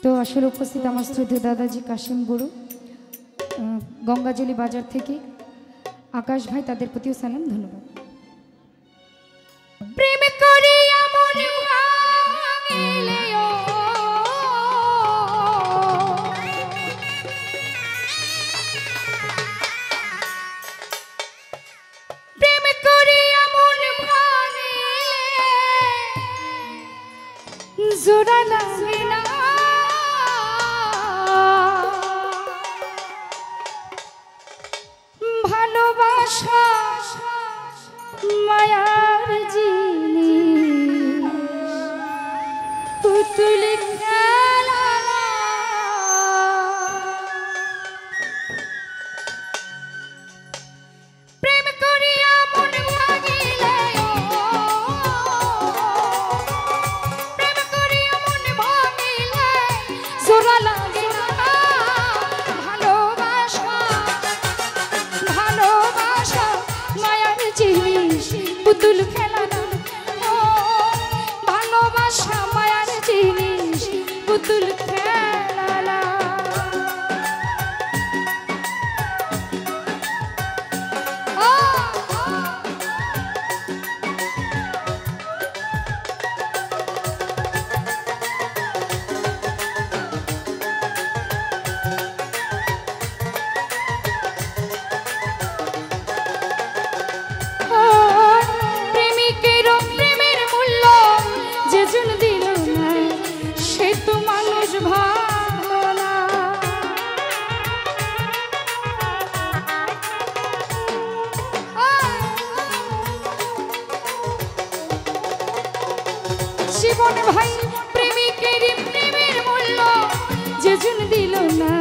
তো আসলে উপস্থিত আমার শ্রদ্ধেয় দাদাজি কাশিম গুরু গঙ্গাজলি বাজার থেকে আকাশ ভাই, তাদের প্রতিও সালাম, ধন্যবাদ। প্রেম করিয়া মন ভাঙিলেও প্রেম করিয়া মন ভাঙিলে জোড়া লাগে না, ভালোবাসা মায়ার জিনিস পুতুল খেলা না। প্রেম করিয়া মন ভাঙিলে প্রেম করিয়া মন ভাঙিলে জোড়া লাগে না, ভালোবাসা ভালোবাসা মায়ার জিনিস পুতুল খেলা না। ভালোবাসা মায়ার জিনিস পুতুল খেলা না। জীবন ভাই প্রেমিকের প্রেমের মূল্য যেজন দিল না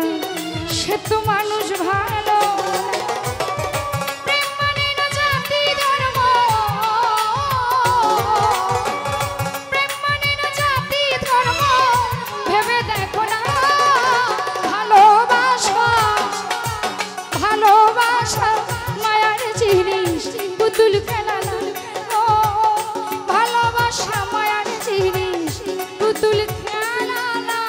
সে তো মানুষ ভালো। প্রেম মানে না জাতি ধর্ম, প্রেম মানে না জাতি ধর্ম, ভেবে দেখো না। ভালোবাসা ভালোবাসা মায়ার জিনিস পুতুল খেলা না। ভালোবাসা মায়ার জিনিস পুতুল খেলা না।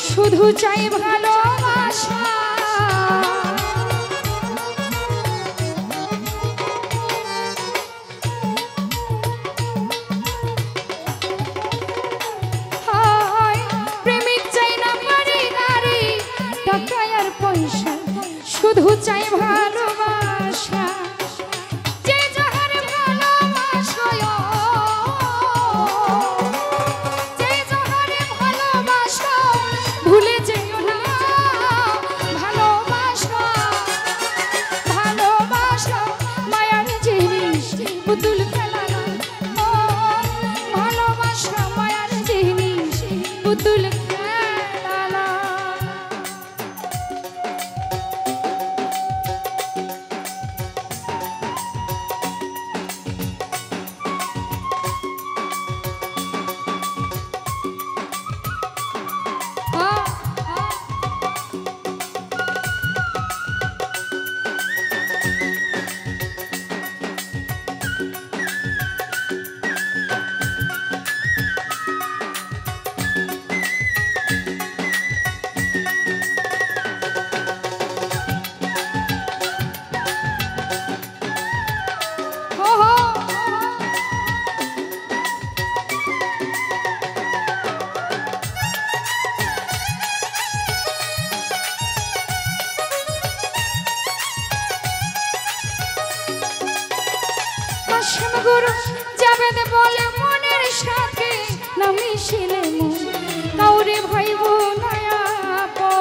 শুধু চাই ভালোবাসা, প্রেমিক চাই না বাড়ি গাড়ি টাকা আর পয়সা, শুধু চাই ভালোবাসা। যে যাহার ভালোবাসা ভুলে যেও না। ভালোবাসা ভালোবাসা মায়ার জিনিস পুতুল খেলা না। ভালোবাসা মায়ার জিনিস পুতুল খেলা না। গুরু যাবে বলে মনের সাথে না মিশিলে কাউরে ভাইব নয়া পা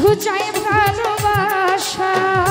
শুধু চাই ভালোবাসা।